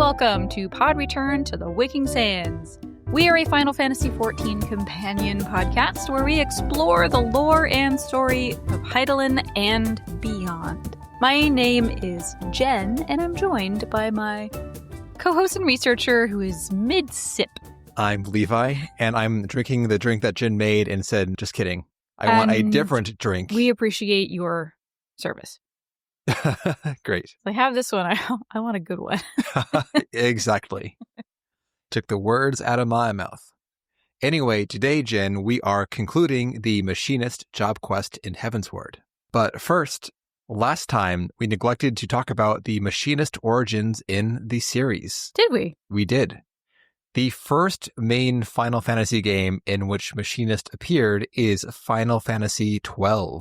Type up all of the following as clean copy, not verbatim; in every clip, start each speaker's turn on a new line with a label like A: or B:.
A: welcome to Pod Return to the Waking Sands. We are a Final Fantasy XIV companion podcast where we explore the lore and story of Hydaelyn and beyond. My name is Jen, and I'm joined by my co-host and researcher who is mid-sip.
B: I'm Levi, and I'm drinking the drink that Jen made and said, just kidding. I want a different drink.
A: We appreciate your service.
B: Great.
A: I have this one. I want a good one.
B: Exactly. Took the words out of my mouth. Anyway, today, Jen, we are concluding the Machinist job quest in Heavensward. But first, last time, we neglected to talk about the Machinist origins in the series.
A: Did we?
B: We did. The first main Final Fantasy game in which Machinist appeared is Final Fantasy XII.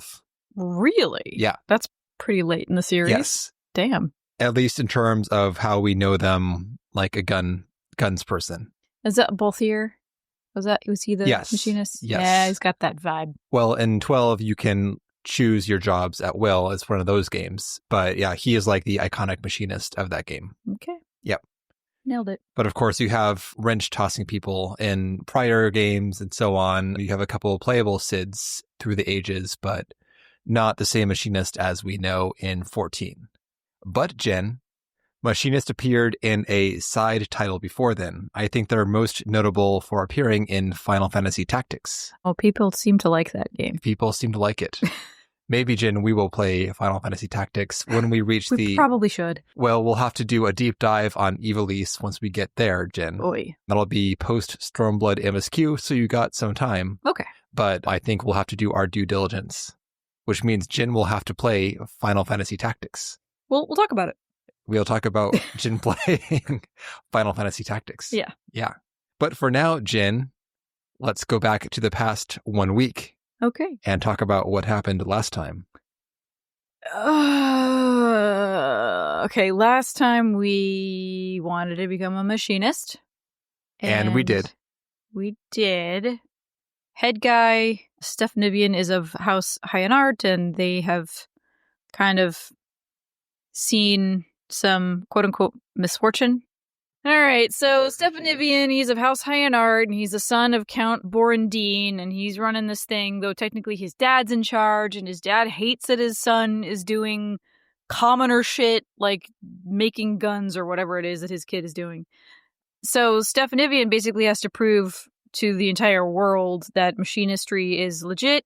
A: Really?
B: Yeah.
A: That's pretty late in the series.
B: Yes.
A: Damn.
B: At least in terms of how we know them, like a guns person.
A: Is that Balthier? Was he the Machinist?
B: Yes.
A: Yeah, he's got that vibe.
B: Well, in 12, you can choose your jobs at will. It's one of those games. But yeah, he is like the iconic Machinist of that game.
A: Okay.
B: Yep.
A: Nailed it.
B: But of course, you have wrench-tossing people in prior games and so on. You have a couple of playable Cids through the ages, but not the same Machinist as we know in 14. But, Jen, Machinist appeared in a side title before then. I think they're most notable for appearing in Final Fantasy Tactics.
A: Oh, people seem to like that game.
B: People seem to like it. Maybe, Jen, we will play Final Fantasy Tactics when we reach
A: we probably should.
B: Well, we'll have to do a deep dive on Ivalice once we get there, Jen.
A: Oy.
B: That'll be post-Stormblood MSQ, so you got some time.
A: Okay.
B: But I think we'll have to do our due diligence, which means Jen will have to play Final Fantasy Tactics.
A: We'll talk about it.
B: We'll talk about Jen playing Final Fantasy Tactics.
A: Yeah.
B: Yeah. But for now, Jen, let's go back to the past 1 week.
A: Okay.
B: And talk about what happened last time.
A: Okay, last time we wanted to become a machinist.
B: And we did.
A: We did. Head guy, Stefanivian, is of House Hyanart, and they have kind of seen some quote-unquote misfortune. All right, so Stefanivian, he's of House Hyanart, and he's the son of Count Borandine, and he's running this thing, though technically his dad's in charge, and his dad hates that his son is doing commoner shit, like making guns or whatever it is that his kid is doing. So Stefanivian basically has to prove to the entire world that machinistry is legit,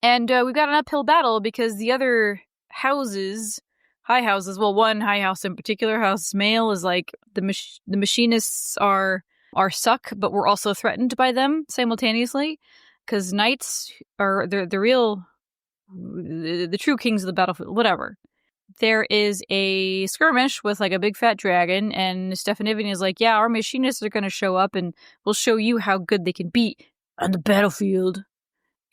A: and we've got an uphill battle because the other houses... high houses. Well, one high house in particular, House Dzemael, is like the machinists are suck, but we're also threatened by them simultaneously because knights are the true kings of the battlefield. Whatever. There is a skirmish with like a big fat dragon, and Stefanivian is like, "Yeah, our machinists are going to show up, and we'll show you how good they can be on the battlefield."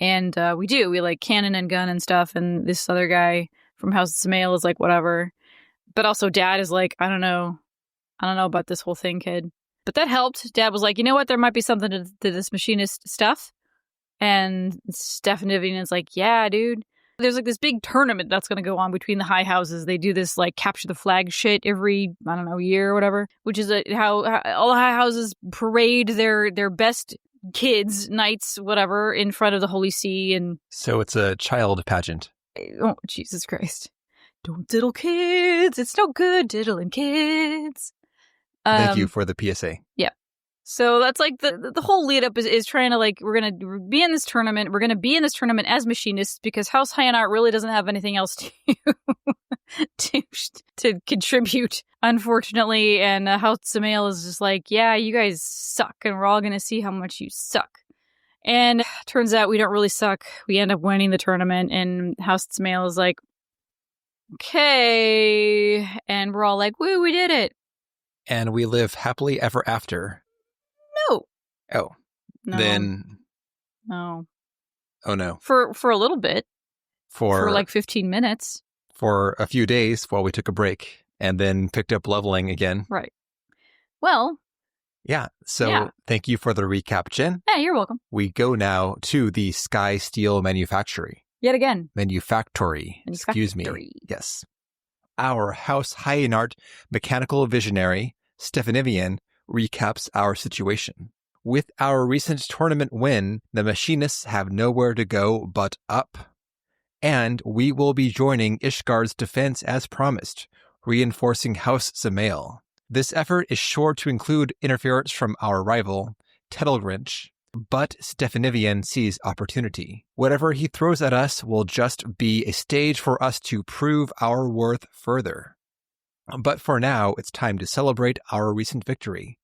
A: And we do. We like cannon and gun and stuff, and this other guy from House Dzemael is like, whatever. But also Dad is like, I don't know about this whole thing, kid. But that helped. Dad was like, you know what? There might be something to this machinist stuff. And Stefanivian is like, yeah, dude. There's like this big tournament that's going to go on between the high houses. They do this like capture the flag shit every, I don't know, year or whatever. Which is how all the high houses parade their best kids, knights, whatever, in front of the Holy See. And
B: so it's a child pageant.
A: Oh, Jesus Christ. Don't diddle kids. It's no good diddling kids.
B: Thank you for the PSA.
A: Yeah. So that's like the whole lead up is trying to like, we're going to be in this tournament. We're going to be in this tournament as machinists because House Hyanart really doesn't have anything else to contribute, unfortunately. And House Dzemael is just like, yeah, you guys suck. And we're all going to see how much you suck. And turns out we don't really suck. We end up winning the tournament, and House Dzemael is like, okay. And we're all like, woo, we did it.
B: And we live happily ever after.
A: No.
B: Oh.
A: No.
B: Then.
A: No.
B: Oh, no.
A: For a little bit. For like 15 minutes.
B: For a few days while we took a break, and then picked up leveling again.
A: Right. Well.
B: Yeah, so Thank you for the recap, Jen.
A: Yeah, you're welcome.
B: We go now to the Skysteel Manufactory.
A: Yet again.
B: Manufactory. Excuse me. Yes. Our House Hyanart mechanical visionary, Stefanivian recaps our situation. With our recent tournament win, the Machinists have nowhere to go but up. And we will be joining Ishgar's defense as promised, reinforcing House Dzemael. This effort is sure to include interference from our rival, Tedalgrinche, but Stefanivian sees opportunity. Whatever he throws at us will just be a stage for us to prove our worth further. But for now, it's time to celebrate our recent victory.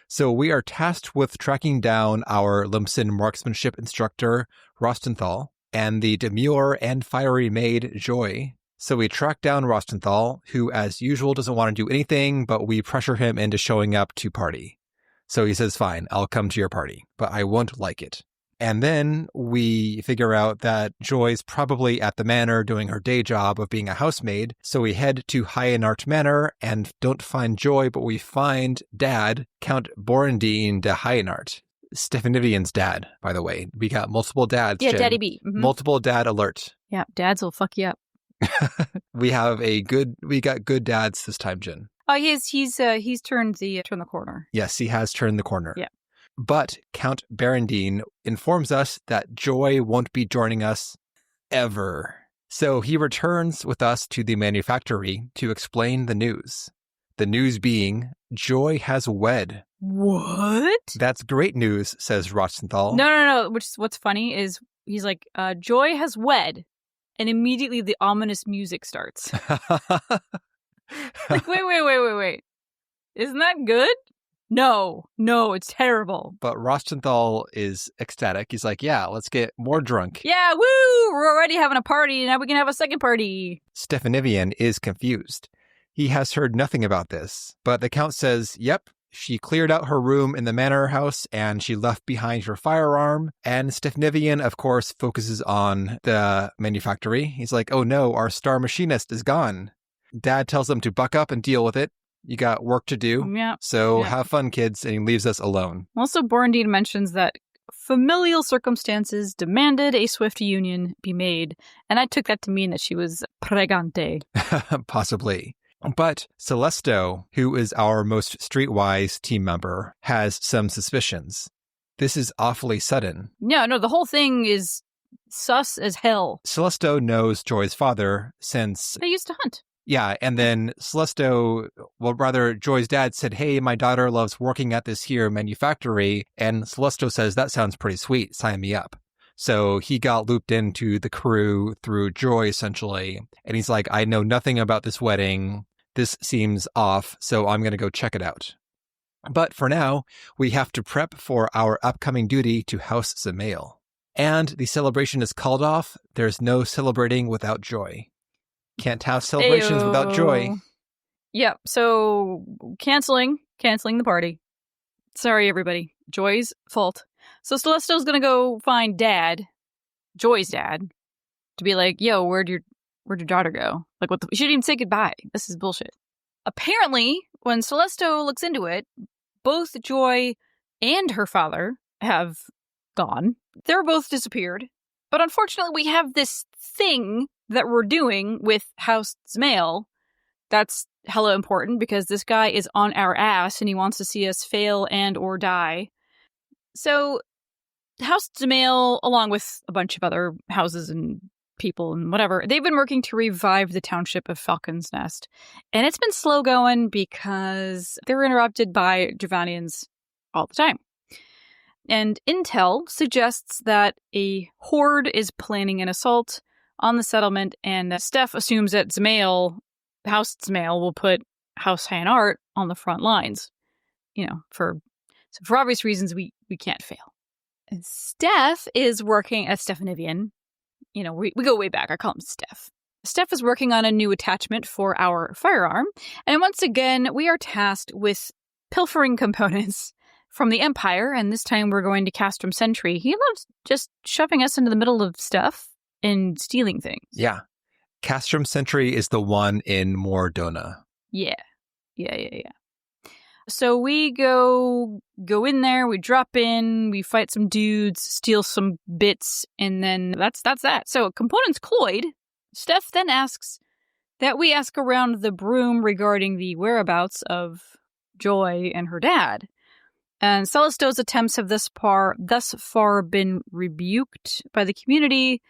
B: So we are tasked with tracking down our Limson marksmanship instructor, Rostenthal, and the demure and fiery maid, Joy. So we track down Rostenthal, who as usual doesn't want to do anything, but we pressure him into showing up to party. So he says, fine, I'll come to your party, but I won't like it. And then we figure out that Joy's probably at the manor doing her day job of being a housemaid. So we head to Hyenart Manor and don't find Joy, but we find Dad, Count Borendine de Hyenart. Stefanivian's dad, by the way. We got multiple dads.
A: Yeah,
B: Jen.
A: Daddy B. Mm-hmm.
B: Multiple dad alert.
A: Yeah, dads will fuck you up.
B: We got good dads this time, Jen.
A: Oh, he's turned the corner.
B: Yes, he has turned the corner.
A: Yeah.
B: But Count Berendine informs us that Joy won't be joining us ever. So he returns with us to the manufactory to explain the news. The news being, Joy has wed.
A: What?
B: That's great news, says Rostenthal.
A: No. What's funny is he's like, Joy has wed. And immediately the ominous music starts. Like, wait. Isn't that good? No, it's terrible.
B: But Rostenthal is ecstatic. He's like, yeah, let's get more drunk.
A: Yeah, woo! We're already having a party. Now we can have a second party.
B: Stefanivian is confused. He has heard nothing about this. But the Count says, yep, she cleared out her room in the manor house and she left behind her firearm. And Stefanivian, of course, focuses on the manufactory. He's like, oh no, our star machinist is gone. Dad tells them to buck up and deal with it. You got work to do.
A: Yeah.
B: So have fun, kids. And he leaves us alone.
A: Also, Borendine mentions that familial circumstances demanded a swift union be made. And I took that to mean that she was pregante.
B: Possibly. But Celesto, who is our most streetwise team member, has some suspicions. This is awfully sudden.
A: No, the whole thing is sus as hell.
B: Celesto knows Joy's father since...
A: They used to hunt.
B: Yeah, and then Joy's dad said, hey, my daughter loves working at this here manufactory, and Celesto says, that sounds pretty sweet, sign me up. So he got looped into the crew through Joy, essentially, and he's like, I know nothing about this wedding, this seems off, so I'm going to go check it out. But for now, we have to prep for our upcoming duty to House Dzemael. And the celebration is called off, there's no celebrating without Joy. Can't have celebrations without Joy.
A: Yep, so canceling the party. Sorry, everybody. Joy's fault. So Celesto's gonna go find Dad, Joy's dad, to be like, yo, where'd your daughter go? Like, she didn't even say goodbye. This is bullshit. Apparently, when Celesto looks into it, both Joy and her father have gone. They're both disappeared. But unfortunately, we have this thing that we're doing with House Dzemael that's hella important because this guy is on our ass and he wants to see us fail and or die. So House Dzemael, along with a bunch of other houses and people and whatever, they've been working to revive the township of Falcon's Nest. And it's been slow going because they're interrupted by Javanians all the time. And intel suggests that a horde is planning an assault on the settlement, and Steph assumes that House Dzemael will put House Hyenart on the front lines. For obvious reasons, we can't fail. And Steph is working at Stefanivian. We go way back. I call him Steph. Steph is working on a new attachment for our firearm, and once again, we are tasked with pilfering components from the Empire, and this time we're going to Castrum Sentry. He loves just shoving us into the middle of stuff and stealing things.
B: Yeah. Castrum Sentry is the one in Mordona.
A: Yeah. So we go in there, we drop in, we fight some dudes, steal some bits, and then that's that. So components cloyed. Steph then asks that we ask around the broom regarding the whereabouts of Joy and her dad. And Celisto's attempts have thus far been rebuked by the community.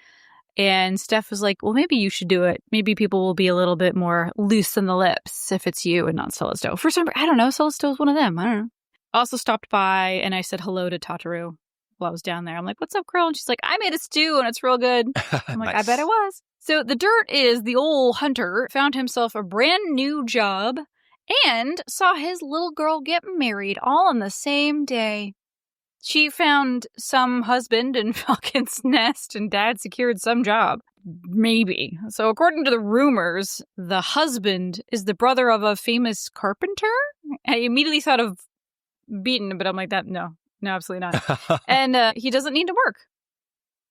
A: And Steph was like, well, maybe you should do it. Maybe people will be a little bit more loose in the lips if it's you and not Celisto. For some reason, I don't know. Celisto's one of them. I don't know. Also stopped by and I said hello to Tataru while I was down there. I'm like, what's up, girl? And she's like, I made a stew and it's real good. I'm like,
B: Nice.
A: I bet it was. So the dirt is the old hunter found himself a brand new job and saw his little girl get married all on the same day. She found some husband in Falcon's Nest and dad secured some job. Maybe. So according to the rumors, the husband is the brother of a famous carpenter. I immediately thought of Beaton, but I'm like, no, absolutely not. And he doesn't need to work.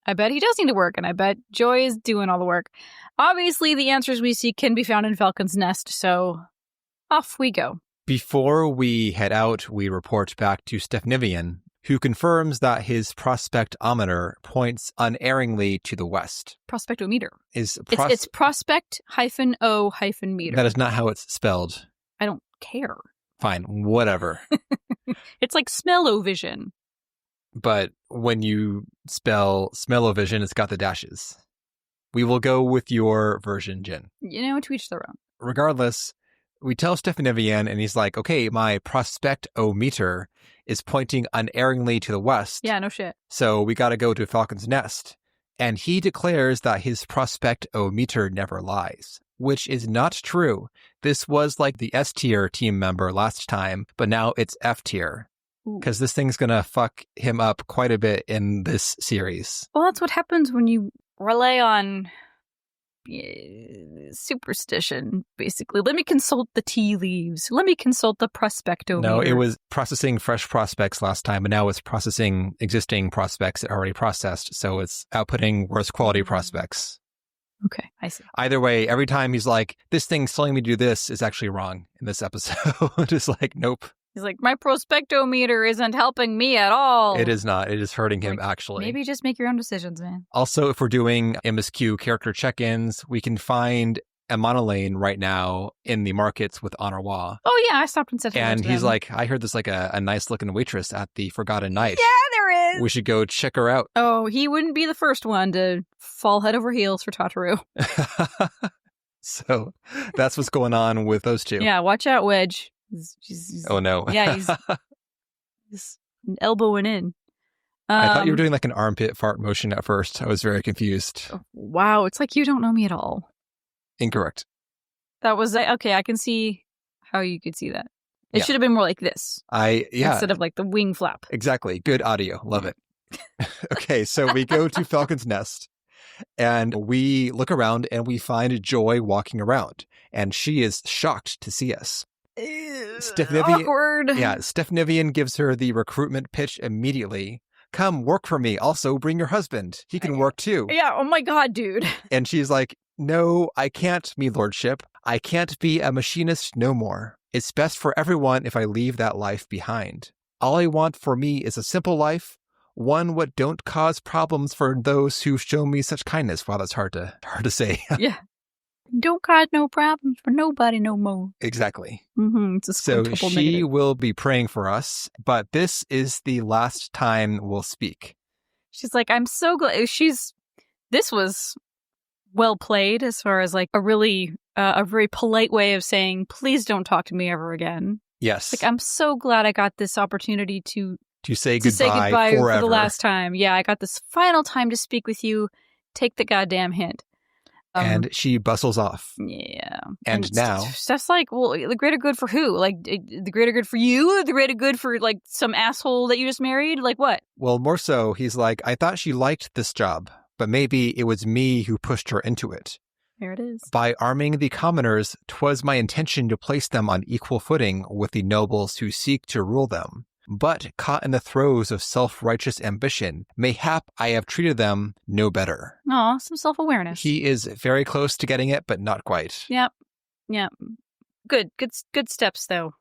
A: I bet he does need to work, and I bet Joy is doing all the work. Obviously, the answers we seek can be found in Falcon's Nest, so off we go.
B: Before we head out, we report back to Stefnivian, who confirms that his prospectometer points unerringly to the west.
A: Prospectometer.
B: It's
A: prospect-o-meter.
B: That is not how it's spelled.
A: I don't care.
B: Fine, whatever.
A: It's like smell-o-vision.
B: But when you spell smell-o-vision, it's got the dashes. We will go with your version, Jin.
A: To each their own.
B: Regardless, we tell Stefanivian, and he's like, okay, my prospectometer is pointing unerringly to the west.
A: Yeah, no shit.
B: So we got to go to Falcon's Nest. And he declares that his prospectometer never lies, which is not true. This was like the S-tier team member last time, but now it's F-tier. Because this thing's going to fuck him up quite a bit in this series.
A: Well, that's what happens when you rely on superstition, basically. Let me consult the tea leaves. Let me consult the prospectometer.
B: No, it was processing fresh prospects last time, and now it's processing existing prospects that are already processed. So it's outputting worse quality prospects.
A: Okay, I see.
B: Either way, every time he's like, this thing's telling me to do this is actually wrong in this episode. It's like, nope.
A: He's like, my prospectometer isn't helping me at all.
B: It is not. It is hurting him, actually.
A: Maybe just make your own decisions, man.
B: Also, if we're doing MSQ character check-ins, we can find a Monolane right now in the markets with Honorwa.
A: Oh, yeah, I stopped and said hello
B: And
A: to
B: he's
A: them.
B: like, I heard there's like a nice-looking waitress at the Forgotten Knight.
A: Yeah, there is.
B: We should go check her out.
A: Oh, he wouldn't be the first one to fall head over heels for Tataru.
B: So that's what's going on with those two.
A: Yeah, watch out, Wedge.
B: Oh, no.
A: Yeah, he's elbowing in.
B: I thought you were doing like an armpit fart motion at first. I was very confused.
A: Wow, it's like you don't know me at all.
B: Incorrect.
A: That was, okay, I can see how you could see that. It should have been more like this. Instead of like the wing flap.
B: Exactly. Good audio. Love it. Okay, so we go to Falcon's Nest and we look around and we find Joy walking around and she is shocked to see us.
A: Awkward.
B: Yeah, Stefnivian gives her the recruitment pitch immediately. Come work for me. Also, bring your husband. He can work too.
A: Yeah, oh my god, dude.
B: And she's like, no, I can't, me lordship. I can't be a machinist no more. It's best for everyone if I leave that life behind. All I want for me is a simple life, one what don't cause problems for those who show me such kindness. Wow, that's hard to say.
A: Yeah. Don't cause no problems for nobody no more.
B: Exactly.
A: Mm-hmm. It's a
B: so she
A: negative.
B: will be praying for us, but this is the last time we'll speak.
A: She's like, I'm so glad. This was well played as far as like a very polite way of saying, please don't talk to me ever again.
B: Yes.
A: Like, I'm so glad I got this opportunity to
B: say goodbye forever.
A: For the last time. Yeah, I got this final time to speak with you. Take the goddamn hint.
B: And she bustles off.
A: Yeah.
B: And now...
A: Steph's like, well, the greater good for who? Like, the greater good for you? The greater good for, like, some asshole that you just married? Like, what?
B: Well, more so, he's like, I thought she liked this job, but maybe it was me who pushed her into it.
A: There it is.
B: By arming the commoners, 'twas my intention to place them on equal footing with the nobles who seek to rule them. But, caught in the throes of self-righteous ambition, mayhap I have treated them no better.
A: Aw, some self-awareness.
B: He is very close to getting it, but not quite.
A: Yep. Good steps, though.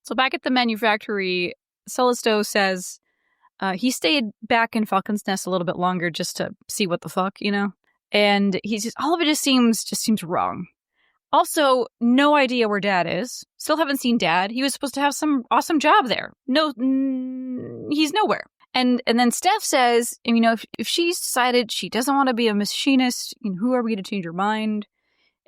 A: So back at the manufactory, Celisto says he stayed back in Falcon's Nest a little bit longer just to see what the fuck, you know? And he says, all of it just seems wrong. Also, no idea where Dad is. Still haven't seen Dad. He was supposed to have some awesome job there. No, he's nowhere. And then Steph says, if she's decided she doesn't want to be a machinist, who are we to change her mind?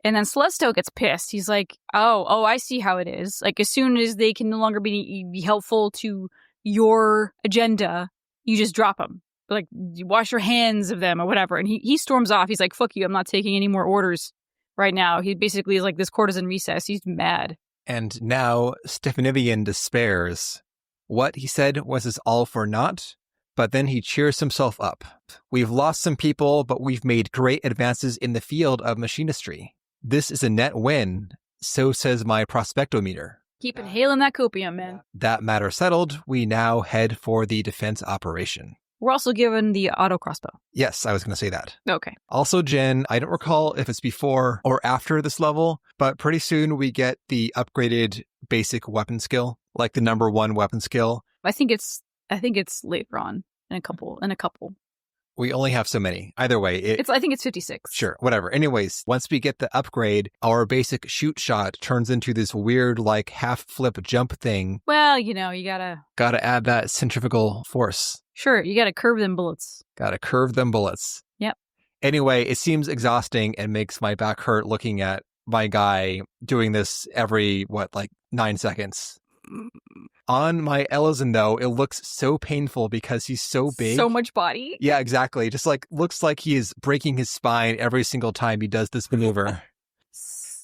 A: And then Celestial gets pissed. He's like, oh, I see how it is. Like, as soon as they can no longer be helpful to your agenda, you just drop them. Like, you wash your hands of them or whatever. And he storms off. He's like, fuck you, I'm not taking any more orders right now. He basically is like this courtesan recess. He's mad.
B: And now Stefanivian despairs. What he said was his all for naught, but then he cheers himself up. We've lost some people, but we've made great advances in the field of machinistry. This is a net win, so says my prospectometer.
A: Keep inhaling that copium, man.
B: That matter settled, we now head for the defense operation.
A: We're also given the auto crossbow.
B: Yes, I was going to say that.
A: Okay.
B: Also, Jen, I don't recall if it's before or after this level, but pretty soon we get the upgraded basic weapon skill, like the number 1 weapon skill.
A: I think it's later on in a couple.
B: We only have so many. Either way,
A: I think it's 56.
B: Sure, whatever. Anyways, once we get the upgrade, our basic shoot shot turns into this weird, like, half flip jump thing.
A: Well, you
B: gotta add that centrifugal force.
A: Sure, you gotta curve them bullets.
B: Gotta curve them bullets.
A: Yep.
B: Anyway, it seems exhausting and makes my back hurt looking at my guy doing this every, 9 seconds. On my Ellison, though, it looks so painful because he's so big.
A: So much body.
B: Yeah, exactly. Just looks like he is breaking his spine every single time he does this maneuver.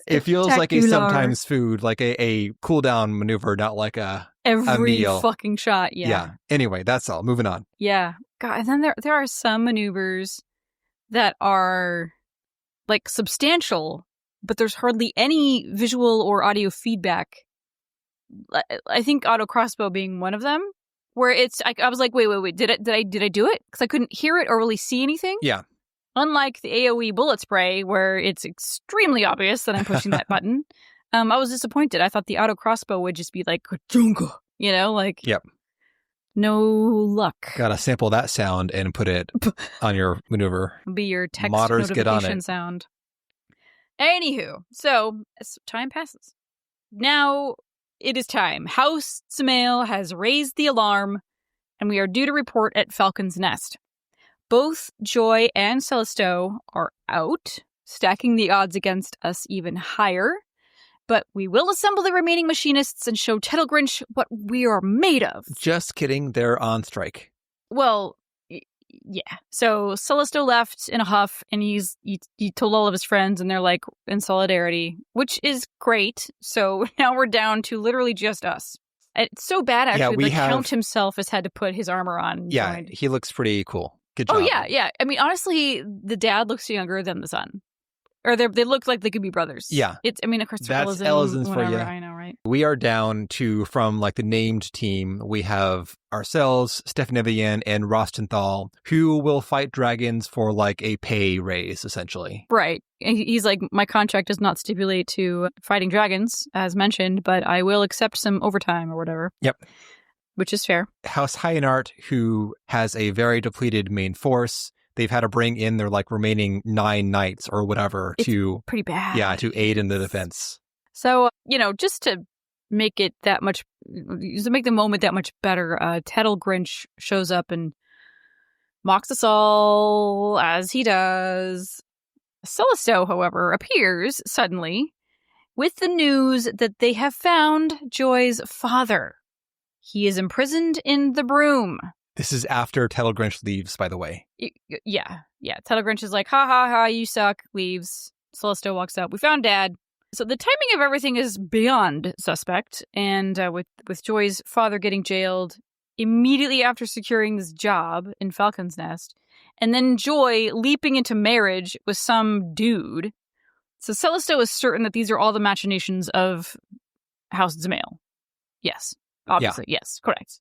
B: It feels like a sometimes food, like a cooldown maneuver, not like a meal.
A: Fucking shot, yeah.
B: Yeah. Anyway, that's all. Moving on.
A: Yeah. God, and then there are some maneuvers that are, like, substantial, but there's hardly any visual or audio feedback. I think auto crossbow being one of them, where it's I was like, wait, did I do it? Because I couldn't hear it or really see anything.
B: Yeah.
A: Unlike the AoE bullet spray, where it's extremely obvious that I'm pushing that button, I was disappointed. I thought the auto crossbow would just be like,
B: Yep.
A: No luck.
B: Gotta sample that sound and put it on your maneuver.
A: Be your text
B: Modders
A: notification sound. Anywho, so as time passes, now it is time. House Dzemael has raised the alarm, and we are due to report at Falcon's Nest. Both Joy and Celestial are out, stacking the odds against us even higher. But we will assemble the remaining machinists and show Tedalgrinche what we are made of.
B: Just kidding, they're on strike.
A: Well, yeah. So Celestial left in a huff, and he told all of his friends, and they're like in solidarity, which is great. So now we're down to literally just us. It's so bad, actually. Count himself has had to put his armor on.
B: Yeah, he looks pretty cool. Good job.
A: Oh, yeah. I mean, honestly, the dad looks younger than the son. Or they look like they could be brothers.
B: Yeah.
A: Of course,
B: that's Ellison's for you.
A: I know, right?
B: We are down to, from the named team, we have ourselves, Stefanivian, and Rostenthal, who will fight dragons for a pay raise, essentially.
A: Right. He's like, my contract does not stipulate to fighting dragons, as mentioned, but I will accept some overtime or whatever.
B: Yep.
A: Which is fair.
B: House Hyenart, who has a very depleted main force. They've had to bring in their remaining 9 knights or whatever to
A: pretty bad.
B: Yeah, to aid in the defense.
A: So, just to make it make the moment that much better, Tedalgrinche shows up and mocks us all as he does. Celestial, however, appears suddenly with the news that they have found Joy's father. He is imprisoned in the broom.
B: This is after Tedalgrinche leaves, by the way.
A: Yeah. Tedalgrinche is like, ha ha ha, you suck, leaves. Celestial walks out. We found Dad. So the timing of everything is beyond suspect. And with Joy's father getting jailed immediately after securing this job in Falcon's Nest, and then Joy leaping into marriage with some dude. So Celestial is certain that these are all the machinations of House Dzemael. Yes. Obviously. Yeah. Yes. Correct.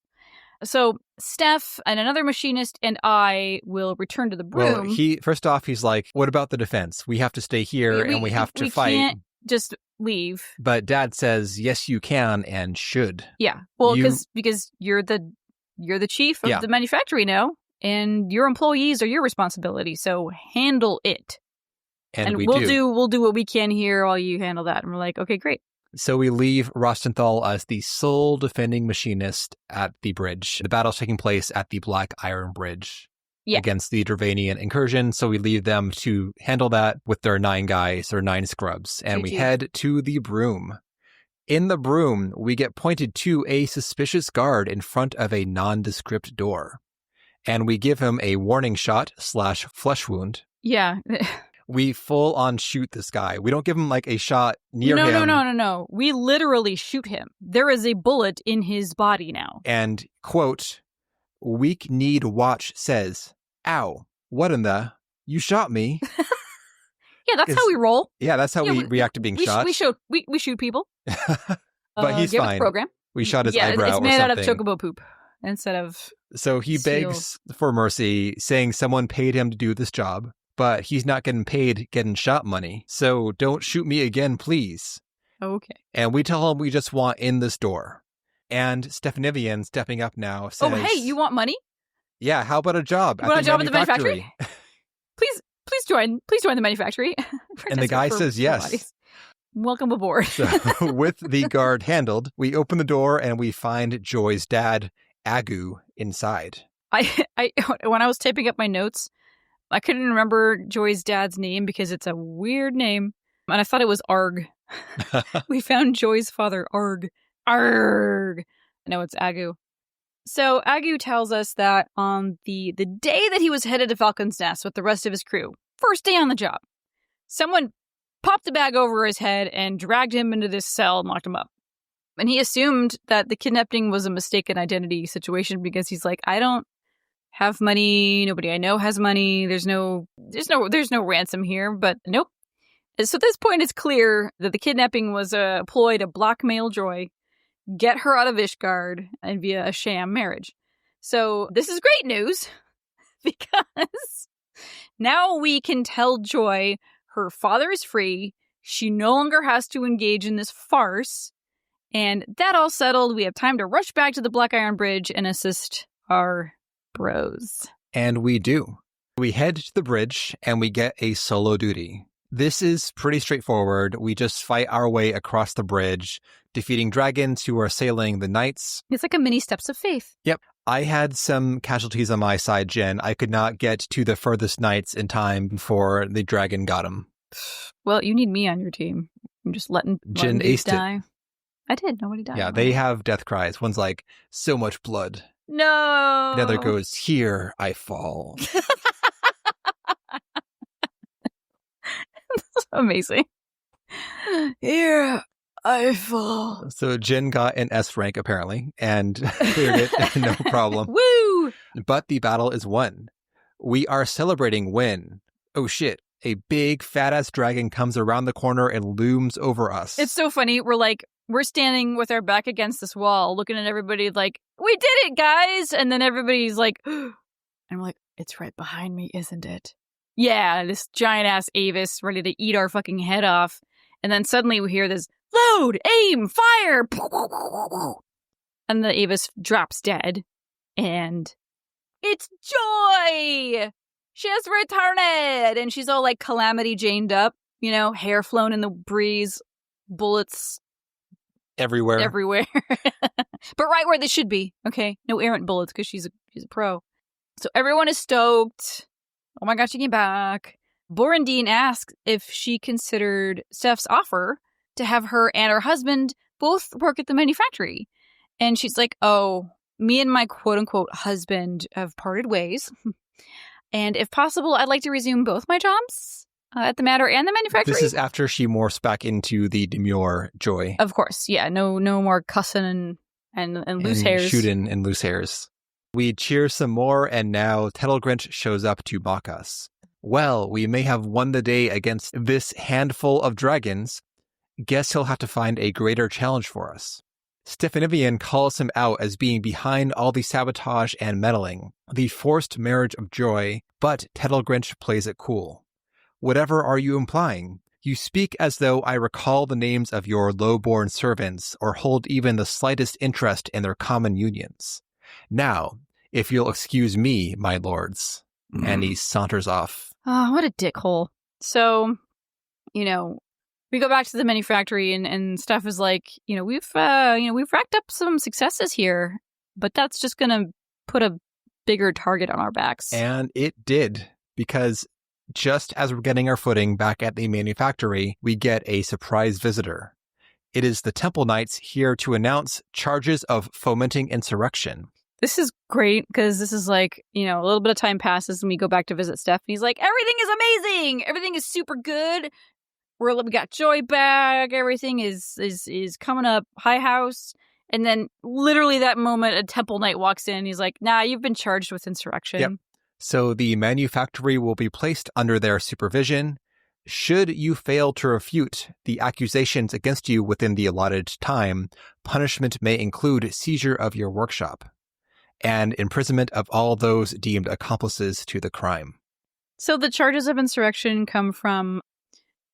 A: So Steph and another machinist and I will return to the broom.
B: Well, first off, he's like, what about the defense? We have to stay here and we have to fight.
A: We can't just leave.
B: But Dad says, yes, you can and should.
A: Yeah. Well, because you're the chief of the manufactory now, and your employees are your responsibility. So handle it.
B: And
A: we'll do what we can here while you handle that. And we're like, okay, great.
B: So we leave Rostenthal as the sole defending machinist at the bridge. The battle's taking place at the Black Iron Bridge against the Dravanian incursion. So we leave them to handle that with their 9 guys or 9 scrubs. And we head to the broom. In the broom, we get pointed to a suspicious guard in front of a nondescript door. And we give him a warning shot / flesh wound.
A: Yeah.
B: We full on shoot this guy. We don't give him like a shot near him.
A: No. We literally shoot him. There is a bullet in his body now.
B: And, quote, weak kneed watch says, ow, what in the? You shot me.
A: Yeah, that's how we roll.
B: Yeah, that's how we react to being shot.
A: We shoot people.
B: But he's fine.
A: Program.
B: We shot his eyebrow or something.
A: It's made out of chocobo poop instead of
B: So he begs for mercy, saying someone paid him to do this job. But he's not getting paid getting shot money. So don't shoot me again, please.
A: Okay.
B: And we tell him we just want in this door. And Stefanivian, stepping up now, says...
A: Oh, hey, you want money?
B: Yeah, how about a job?
A: You want a job at the manufactory? Please join the manufactory.
B: And the guy says yes.
A: Bodies. Welcome aboard.
B: So with the guard handled, we open the door and we find Joy's dad, Agu, inside.
A: When I was typing up my notes, I couldn't remember Joy's dad's name because it's a weird name. And I thought it was Arg. We found Joy's father, Arg. Arg! No, it's Agu. So Agu tells us that on the day that he was headed to Falcon's Nest with the rest of his crew, first day on the job, someone popped a bag over his head and dragged him into this cell and locked him up. And he assumed that the kidnapping was a mistaken identity situation because he's like, I don't have money. Nobody I know has money. There's no ransom here. But nope. So at this point, it's clear that the kidnapping was a ploy to blackmail Joy, get her out of Ishgard, and via a sham marriage. So this is great news because now we can tell Joy her father is free. She no longer has to engage in this farce. And that all settled, we have time to rush back to the Black Iron Bridge and assist our bros.
B: And we do. We head to the bridge and we get a solo duty. This is pretty straightforward. We just fight our way across the bridge, defeating dragons who are assailing the knights.
A: It's like a mini Steps of Faith.
B: Yep. I had some casualties on my side, Jen. I could not get to the furthest knights in time before the dragon got him.
A: Well, you need me on your team. I'm just letting
B: Jen aced
A: die.
B: it.
A: I did. Nobody died.
B: Yeah, they have death cries. One's like, so much blood.
A: No.
B: The other goes, here I fall.
A: Amazing. Here I fall.
B: So Jen got an S rank, apparently, and cleared it, no problem.
A: Woo!
B: But the battle is won. We are celebrating when, oh shit, a big fat-ass dragon comes around the corner and looms over us.
A: It's so funny. We're standing with our back against this wall, looking at everybody like, we did it, guys! And then everybody's like, and we're like, it's right behind me, isn't it? Yeah, this giant-ass Avis ready to eat our fucking head off. And then suddenly we hear this, load, aim, fire! And the Avis drops dead. And it's Joy! She has returned! And she's all like Calamity Janed up, hair flown in the breeze, bullets
B: everywhere.
A: But right where they should be, okay? No errant bullets because she's a pro. So everyone is stoked. Oh my gosh, she came back. Borandine asks if she considered Steph's offer to have her and her husband both work at the manufactory. And she's like, oh, me and my quote-unquote husband have parted ways. And if possible, I'd like to resume both my jobs at the Matter and the manufactory.
B: This is after she morphs back into the demure Joy.
A: Of course, yeah. No more cussing and loose hairs.
B: Shooting and loose hairs. We cheer some more, and now Tedalgrinche shows up to mock us. Well, we may have won the day against this handful of dragons. Guess he'll have to find a greater challenge for us. Stefanivian calls him out as being behind all the sabotage and meddling, the forced marriage of Joy, but Tedalgrinche plays it cool. Whatever are you implying? You speak as though I recall the names of your low-born servants or hold even the slightest interest in their common unions. Now, if you'll excuse me, my lords. And he saunters off.
A: Oh, what a dickhole. So, we go back to the manufactory and Steph is like, we've racked up some successes here, but that's just going to put a bigger target on our backs.
B: And it did, because just as we're getting our footing back at the manufactory, we get a surprise visitor. It is the Temple Knights here to announce charges of fomenting insurrection.
A: This is great because this is like, a little bit of time passes and we go back to visit Steph. And he's like, everything is amazing. Everything is super good. We got Joy back. Everything is coming up high house. And then literally that moment, a Temple Knight walks in. He's like, nah, you've been charged with insurrection.
B: Yep. So the manufactory will be placed under their supervision. Should you fail to refute the accusations against you within the allotted time, punishment may include seizure of your workshop and imprisonment of all those deemed accomplices to the crime.
A: So the charges of insurrection come from,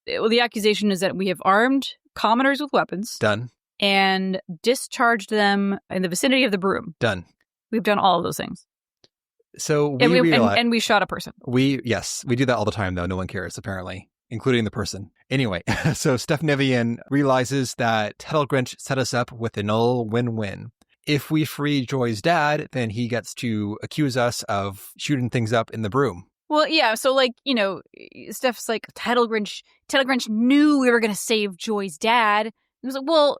A: the accusation is that we have armed commoners with weapons.
B: Done.
A: And discharged them in the vicinity of the broom.
B: Done.
A: We've done all of those things.
B: So we realize...
A: And we shot a person.
B: Yes, we do that all the time, though. No one cares, apparently, including the person. Anyway, so Stefnevian realizes that Tedalgrinche set us up with a null win-win. If we free Joy's dad, then he gets to accuse us of shooting things up in the broom.
A: Well, yeah, so Steph's like, Tedalgrinche knew we were going to save Joy's dad. He was like, well,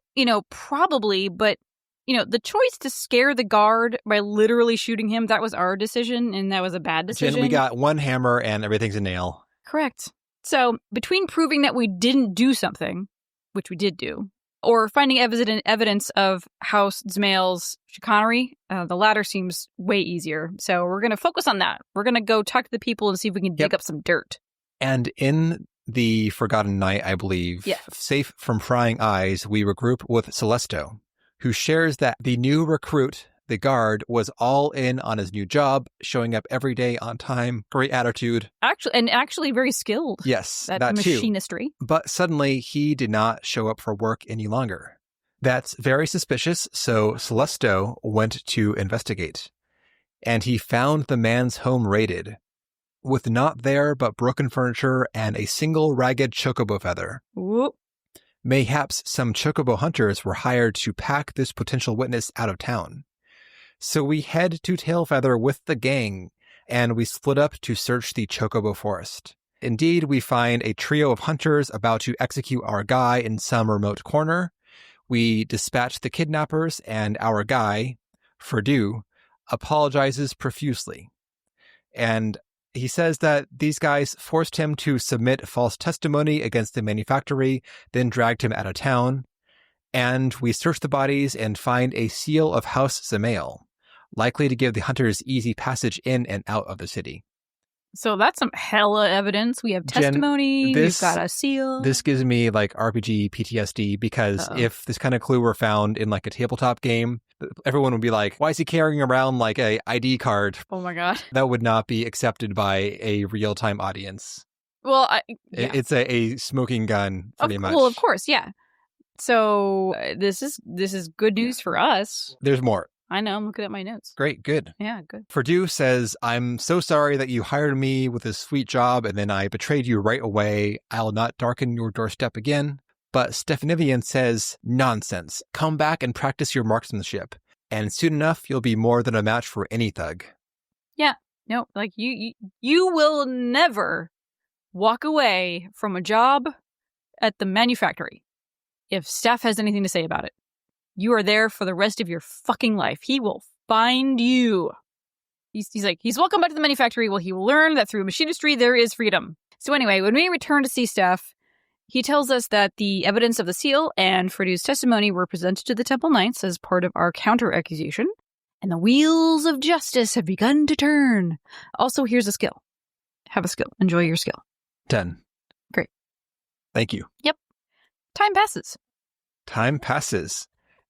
A: probably, but, the choice to scare the guard by literally shooting him, that was our decision, and that was a bad decision.
B: Jen, we got one hammer and everything's a nail.
A: Correct. So, between proving that we didn't do something, which we did do, or finding evidence of House Dzemael's chicanery, the latter seems way easier. So, we're going to focus on that. We're going to go talk to the people and see if we can dig up some dirt.
B: And in the Forgotten Night, I believe, safe from prying eyes, we regroup with Celesto, who shares that the new recruit, the guard, was all in on his new job, showing up every day on time, great attitude. Actually very skilled. Yes,
A: at
B: that
A: machinistry.
B: Too. But suddenly he did not show up for work any longer. That's very suspicious, so Celesto went to investigate. And he found the man's home raided, with naught there but broken furniture and a single ragged chocobo feather.
A: Whoop.
B: Mayhaps some chocobo hunters were hired to pack this potential witness out of town. So we head to Tailfeather with the gang, and we split up to search the chocobo forest. Indeed, we find a trio of hunters about to execute our guy in some remote corner. We dispatch the kidnappers, and our guy, Ferdu, apologizes profusely. And he says that these guys forced him to submit false testimony against the manufactory, then dragged him out of town. And we search the bodies and find a seal of House Dzemael, likely to give the hunters easy passage in and out of the city.
A: So that's some hella evidence. We have testimony, we've got a seal.
B: This gives me RPG PTSD, because if this kind of clue were found in a tabletop game, everyone would be like, why is he carrying around a ID card?
A: Oh my God.
B: That would not be accepted by a real-time audience.
A: Well,
B: it's a smoking gun, pretty much.
A: Well, of course, yeah. So this is good news for us.
B: There's more.
A: I know, I'm looking at my notes.
B: Great, good.
A: Yeah, good.
B: Ferdu says, I'm so sorry that you hired me with this sweet job and then I betrayed you right away. I'll not darken your doorstep again. But Stefnevian says, nonsense. Come back and practice your marksmanship. And soon enough, you'll be more than a match for any thug.
A: Yeah. No, you will never walk away from a job at the manufactory if Steph has anything to say about it. You are there for the rest of your fucking life. He will find you. He's like, he's welcome back to the manufactory. Well, he will learn that through machinistry, there is freedom. So anyway, when we return to see Steph, he tells us that the evidence of the seal and Ferdu's testimony were presented to the Temple Knights as part of our counter-accusation, and the wheels of justice have begun to turn. Also, here's a skill. Have a skill. Enjoy your skill.
B: 10.
A: Great.
B: Thank you.
A: Yep. Time passes.
B: Time passes.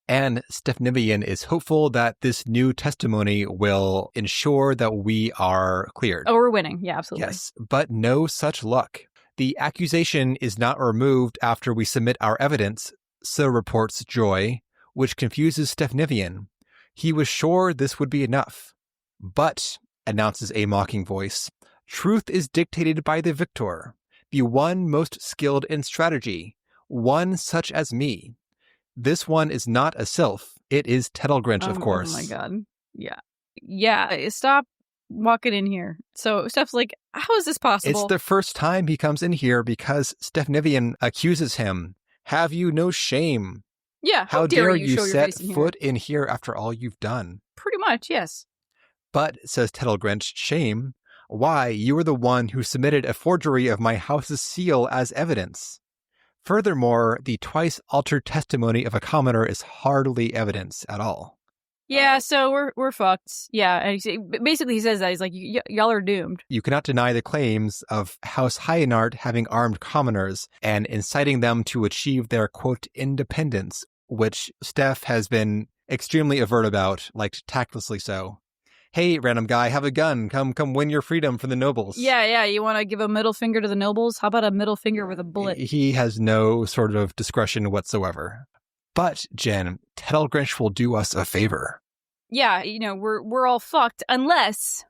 B: And Stefnevian is hopeful that this new testimony will ensure that we are cleared.
A: Oh, we're winning. Yeah, absolutely.
B: Yes, but no such luck. The accusation is not removed after we submit our evidence, so reports Joy, which confuses Stefnevian. He was sure this would be enough. But, announces a mocking voice, truth is dictated by the victor. The one most skilled in strategy. One such as me. This one is not a sylph. It is Tedalgrinche, of course.
A: Oh my god. Yeah. Yeah, stop walking in here. So Steph's like, how is this possible?
B: It's the first time he comes in here because Steph-Nivian accuses him. Have you no shame?
A: Yeah,
B: how dare you
A: show
B: set
A: your face
B: foot in here after all you've done?
A: Pretty much, yes.
B: But, says Tedalgrinche, shame? Why, you were the one who submitted a forgery of my house's seal as evidence. Furthermore, the twice-altered testimony of a commoner is hardly evidence at all.
A: Yeah, so we're fucked. Yeah, and basically he says that. He's like, y'all are doomed.
B: You cannot deny the claims of House Hyenart having armed commoners and inciting them to achieve their, quote, independence, which Steph has been extremely overt about, like tactlessly so. Hey, random guy, have a gun. Come win your freedom from the nobles.
A: Yeah, you want to give a middle finger to the nobles? How about a middle finger with a bullet?
B: He has no sort of discretion whatsoever. But, Jen, Tedalgrinche will do us a favor.
A: Yeah, we're all fucked unless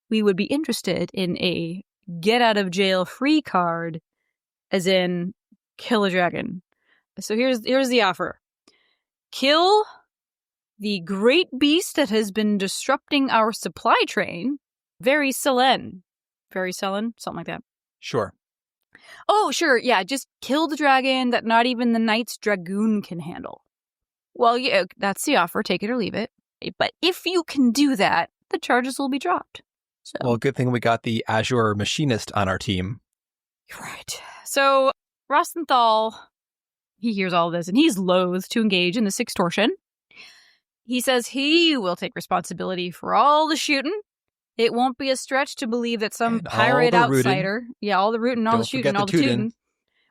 A: we would be interested in a get-out-of-jail-free card, as in kill a dragon. So here's the offer. Kill the great beast that has been disrupting our supply train, Very Sullen, something like that.
B: Sure.
A: Oh, sure, yeah, just kill the dragon that not even the Knight's Dragoon can handle. Well, yeah, that's the offer, take it or leave it. But if you can do that, the charges will be dropped. So.
B: Well, good thing we got the Azure Machinist on our team.
A: Right. So, Rostenthal, he hears all this, and he's loath to engage in this extortion. He says he will take responsibility for all the shooting. It won't be a stretch to believe that some pirate outsider...
B: Rooting.
A: Yeah, all the rooting, all the shooting, all the tooting.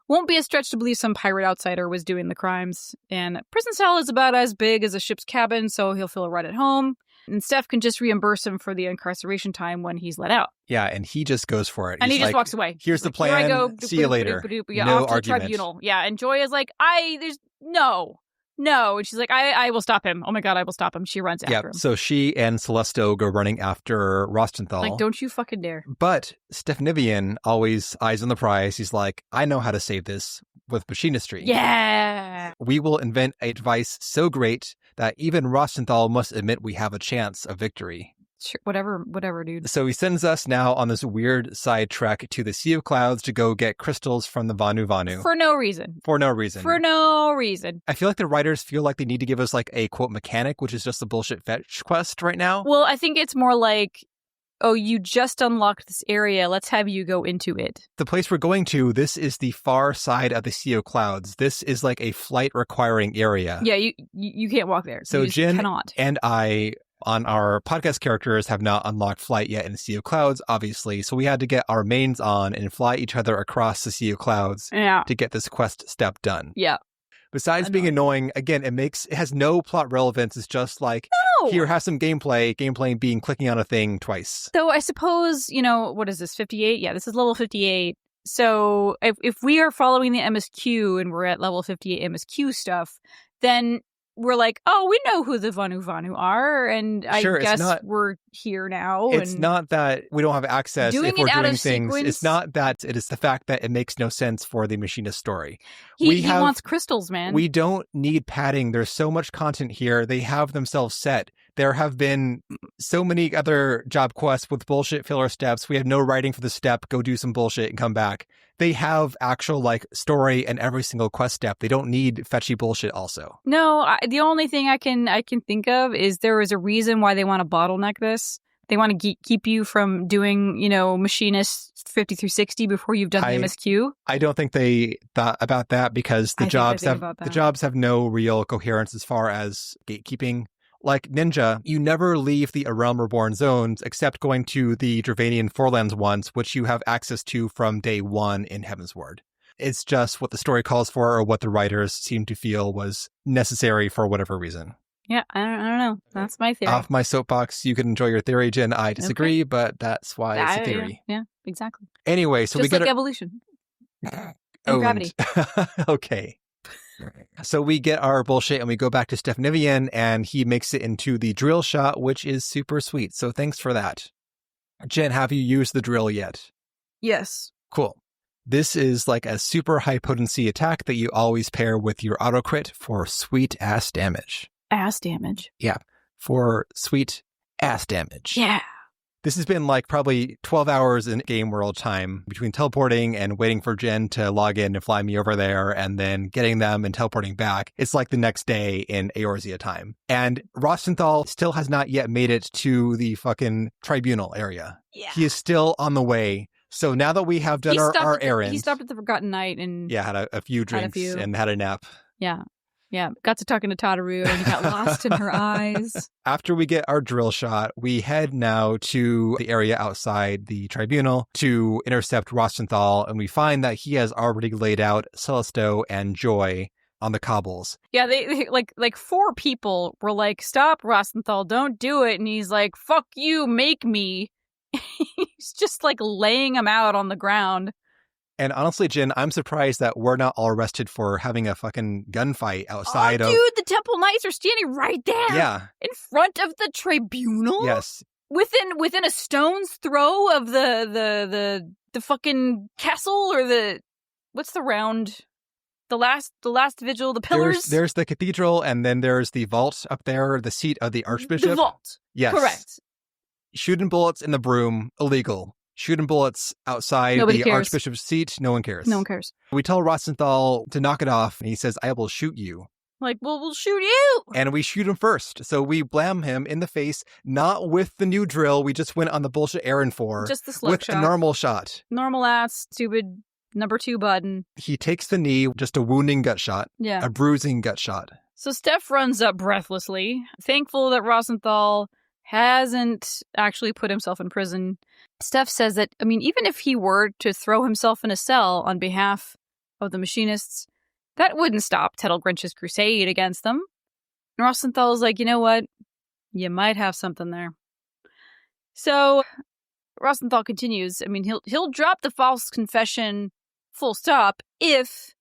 A: Won't be a stretch to believe some pirate outsider was doing the crimes. And prison cell is about as big as a ship's cabin, so he'll feel right at home. And Steph can just reimburse him for the incarceration time when he's let out.
B: Yeah, and he just goes for it.
A: And he just walks away.
B: Here's the plan. Here I go. See you later. No
A: off to the tribunal. Yeah, and Joy is like, there's no. And she's like, I will stop him. Oh my god, I will stop him. She runs after him.
B: So she and Celesto go running after Rostenthal.
A: Like, don't you fucking dare.
B: But Steph-Nivian always eyes on the prize. He's like, I know how to save this with machinistry.
A: Yeah.
B: We will invent a device so great that even Rostenthal must admit we have a chance of victory.
A: Sure, whatever, dude.
B: So he sends us now on this weird side trek to the Sea of Clouds to go get crystals from the Vanu Vanu.
A: For no reason.
B: I feel like the writers feel like they need to give us like a, quote, mechanic, which is just a bullshit fetch quest right now.
A: Well, I think it's more like, oh, you just unlocked this area. Let's have you go into it.
B: The place we're going to, this is the far side of the Sea of Clouds. This is like a flight requiring area.
A: Yeah, you can't walk there.
B: So Jen and I... on our podcast characters have not unlocked flight yet in the Sea of Clouds, obviously. So we had to get our mains on and fly each other across the Sea of Clouds to get this quest step done.
A: Yeah.
B: Besides being annoying, again, it has no plot relevance. It's just like, here, have some gameplay. Gameplay being clicking on a thing twice.
A: So I suppose, what is this, 58? Yeah, this is level 58. So if we are following the MSQ and we're at level 58 MSQ stuff, then we're like, oh, we know who the Vanu Vanu are, and I guess we're here now.
B: It's not that we don't have access if we're doing things.
A: Sequence.
B: It's not that. It is the fact that it makes no sense for the machinist story.
A: He wants crystals, man.
B: We don't need padding. There's so much content here. They have themselves set. There have been so many other job quests with bullshit filler steps. We have no writing for the step. Go do some bullshit and come back. They have actual story in every single quest step. They don't need fetchy bullshit also.
A: No, the only thing I can think of is there is a reason why they want to bottleneck this. They want to keep you from doing, Machinist 50 through 60 before you've done the MSQ. I
B: don't think they thought about that because the jobs have no real coherence as far as gatekeeping. Like Ninja, you never leave the A Realm Reborn zones except going to the Dravanian Forelands ones, which you have access to from day one in Heavensward. It's just what the story calls for or what the writers seem to feel was necessary for whatever reason.
A: Yeah, I don't know. That's my theory.
B: Off my soapbox, you can enjoy your theory, Jen. I disagree, but that's why it's a theory.
A: Yeah, exactly.
B: Anyway, so
A: just
B: we
A: like evolution.
B: And
A: gravity.
B: Okay. So we get our bullshit and we go back to Steph-Nivian and he makes it into the drill shot, which is super sweet. So thanks for that. Jen, have you used the drill yet?
A: Yes.
B: Cool. This is like a super high potency attack that you always pair with your auto crit for sweet ass damage.
A: Ass damage.
B: Yeah, for sweet ass damage.
A: Yeah.
B: This has been like probably 12 hours in game world time between teleporting and waiting for Jen to log in and fly me over there and then getting them and teleporting back. It's like the next day in Eorzea time. And Rostenthal still has not yet made it to the fucking tribunal area.
A: Yeah.
B: He is still on the way. So now that we have done our errand.
A: He stopped at the Forgotten Night and...
B: Yeah, had a few drinks and had a nap.
A: Yeah. Yeah, got to talking to Tadaru and he got lost in her eyes.
B: After we get our drill shot, we head now to the area outside the tribunal to intercept Rostenthal, and we find that he has already laid out Celesto and Joy on the cobbles.
A: Yeah, they like 4 people were like, "Stop, Rostenthal, don't do it," and he's like, "Fuck you, make me." He's just like laying him out on the ground.
B: And honestly, Jen, I'm surprised that we're not all arrested for having a fucking gunfight outside of...
A: Dude, the Temple Knights are standing right there.
B: Yeah.
A: In front of the tribunal?
B: Yes.
A: Within a stone's throw of the fucking castle or the... What's the round... The last vigil, the pillars?
B: There's the cathedral, and then there's the vault up there, the seat of the archbishop.
A: The vault.
B: Yes.
A: Correct.
B: Shooting bullets in the broom, illegal. Shooting bullets outside the archbishop's seat, no one cares.
A: No one cares.
B: We tell Rostenthal to knock it off, and he says, "I will shoot you."
A: Like, well, we'll shoot you!
B: And we shoot him first. So we blam him in the face, not with the new drill we just went on the bullshit errand for.
A: Just the slow shot.
B: With a normal shot.
A: Normal ass, stupid number 2 button.
B: He takes the knee, just a wounding gut shot.
A: Yeah.
B: A bruising gut shot.
A: So Steph runs up breathlessly, thankful that Rosenthal hasn't actually put himself in prison. Steph says that, I mean, even if he were to throw himself in a cell on behalf of the Machinists, that wouldn't stop Tedalgrinche's crusade against them. And Rosenthal is like, you know what? You might have something there. So Rosenthal continues. I mean, he'll drop the false confession full stop if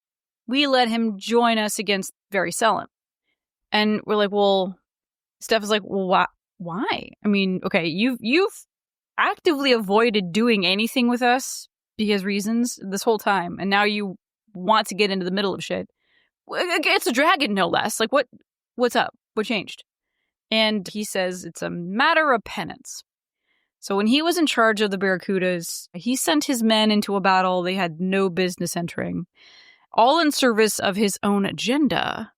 A: we let him join us against Very Sullen. And we're like, well, Steph is like, well, why? I mean, okay, you've actively avoided doing anything with us because reasons this whole time, and now you want to get into the middle of shit. It's a dragon, no less. Like, what's up? What changed? And he says it's a matter of penance. So when he was in charge of the Barracudas, he sent his men into a battle they had no business entering, all in service of his own agenda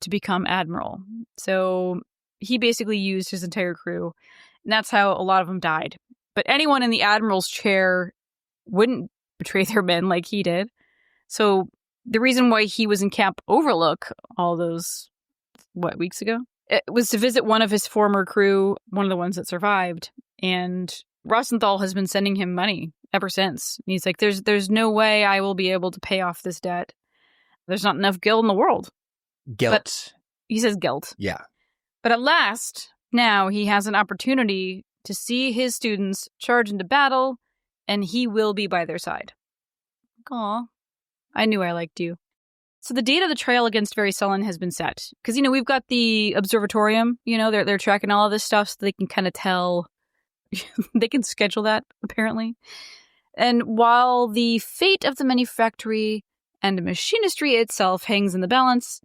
A: to become admiral. So he basically used his entire crew, and that's how a lot of them died. But anyone in the admiral's chair wouldn't betray their men like he did. So the reason why he was in Camp Overlook all those, weeks ago? It was to visit one of his former crew, one of the ones that survived. And Rosenthal has been sending him money ever since. And he's like, there's no way I will be able to pay off this debt. There's not enough geld in the world.
B: Gelt.
A: But he says geld.
B: Yeah.
A: But at last, now he has an opportunity to see his students charge into battle, and he will be by their side. Aw, I knew I liked you. So the date of the trial against Very Sullen has been set. Because, we've got the observatorium, they're tracking all of this stuff so they can kind of tell, they can schedule that, apparently. And while the fate of the manufactory and the machinistry itself hangs in the balance,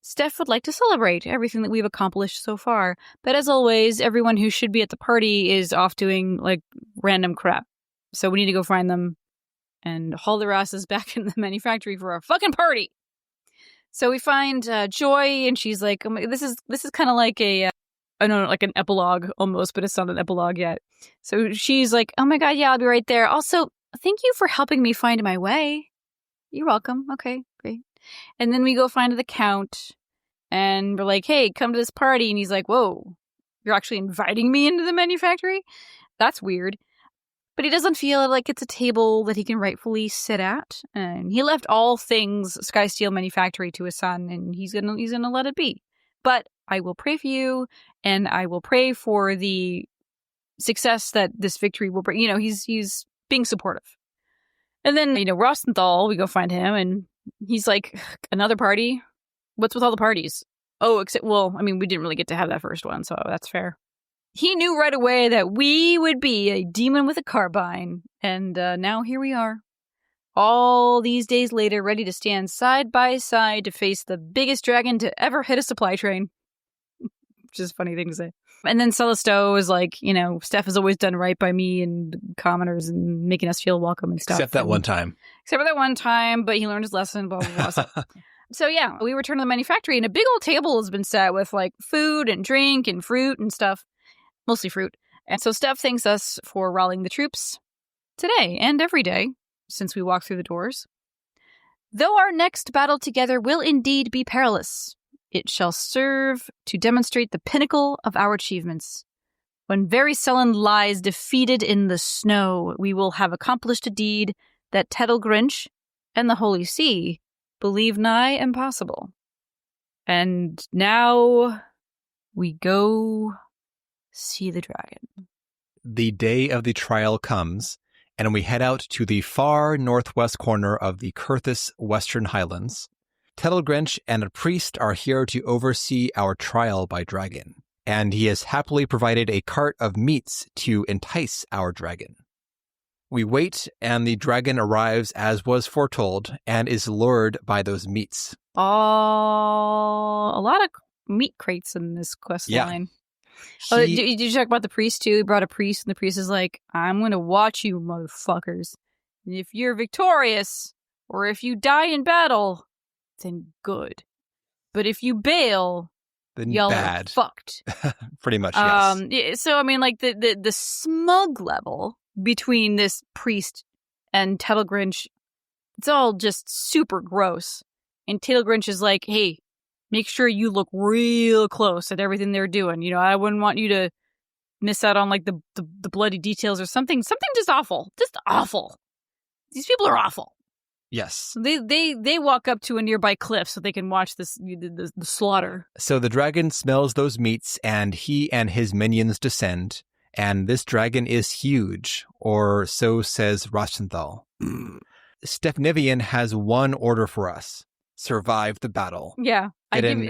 A: Steph would like to celebrate everything that we've accomplished so far. But as always, everyone who should be at the party is off doing, random crap. So we need to go find them and haul their asses back into the manufactory for our fucking party. So we find Joy, and she's like, this is kind of like I don't know, like an epilogue almost, but it's not an epilogue yet. So she's like, oh my god, yeah, I'll be right there. Also, thank you for helping me find my way. You're welcome. Okay, great. And then we go find the Count, and we're like, hey, come to this party. And he's like, whoa, you're actually inviting me into the manufactory? That's weird. But he doesn't feel like it's a table that he can rightfully sit at. And he left all things Skysteel Manufactory to his son, and he's gonna let it be. But I will pray for you, and I will pray for the success that this victory will bring. He's being supportive. And then, Rostenthal, we go find him, and he's like, another party? What's with all the parties? Oh, we didn't really get to have that first one, so that's fair. He knew right away that we would be a demon with a carbine, and now here we are. all these days later, ready to stand side by side to face the biggest dragon to ever hit a supply train. Which is a funny thing to say. And then Celestial is like, Steph has always done right by me and commoners and making us feel welcome and stuff.
B: Except that one time.
A: Except for that one time, but he learned his lesson, blah, blah, blah. So yeah, we return to the manufactory and a big old table has been set with like food and drink and fruit and stuff. Mostly fruit. And so Steph thanks us for rallying the troops today and every day since we walked through the doors. Though our next battle together will indeed be perilous, it shall serve to demonstrate the pinnacle of our achievements. When very sullen lies defeated in the snow, we will have accomplished a deed that Tedalgrinche and the Holy See believe nigh impossible. And now we go see the dragon.
B: The day of the trial comes, and we head out to the far northwest corner of the Kurthus Western Highlands. Tedalgrinche and a priest are here to oversee our trial by dragon, and he has happily provided a cart of meats to entice our dragon. We wait, and the dragon arrives as was foretold, and is lured by those meats.
A: Oh, a lot of meat crates in this quest line. Did you talk about the priest too? He brought a priest, and the priest is like, I'm going to watch you, motherfuckers. And if you're victorious, or if you die in battle, then good. But if you bail,
B: then
A: y'all
B: bad.
A: Are fucked.
B: Pretty much, yes.
A: Yeah, so, I mean, like, the smug level between this priest and Tedalgrinche, it's all just super gross. And Tedalgrinche is like, hey, make sure you look real close at everything they're doing. I wouldn't want you to miss out on, like, the bloody details or something. Something just awful. Just awful. These people are awful.
B: Yes.
A: They walk up to a nearby cliff so they can watch the slaughter.
B: So the dragon smells those meats, and he and his minions descend. And this dragon is huge, or so says Rochenthal. Stefnivian has one order for us. Survive the battle.
A: Yeah. Remember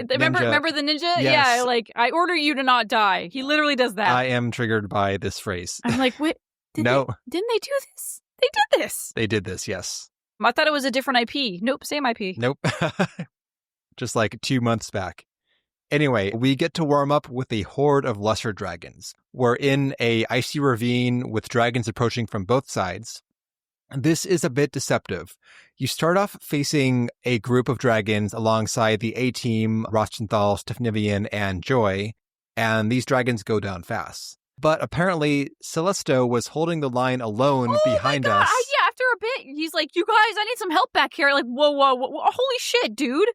A: the ninja?
B: Yes.
A: Yeah, like, I order you to not die. He literally does that.
B: I am triggered by this phrase.
A: I'm like, wait,
B: No.
A: Didn't they do this? They did this.
B: They did this, yes.
A: I thought it was a different IP. Nope, same IP.
B: Nope. Just like 2 months back. Anyway, we get to warm up with a horde of lesser dragons. We're in a icy ravine with dragons approaching from both sides. This is a bit deceptive. You start off facing a group of dragons alongside the A-Team, Rochenthal, Stefnivian, and Joy, and these dragons go down fast. But apparently, Celestial was holding the line alone behind us.
A: Yeah, after a bit, he's like, you guys, I need some help back here. Like, whoa, holy shit, dude.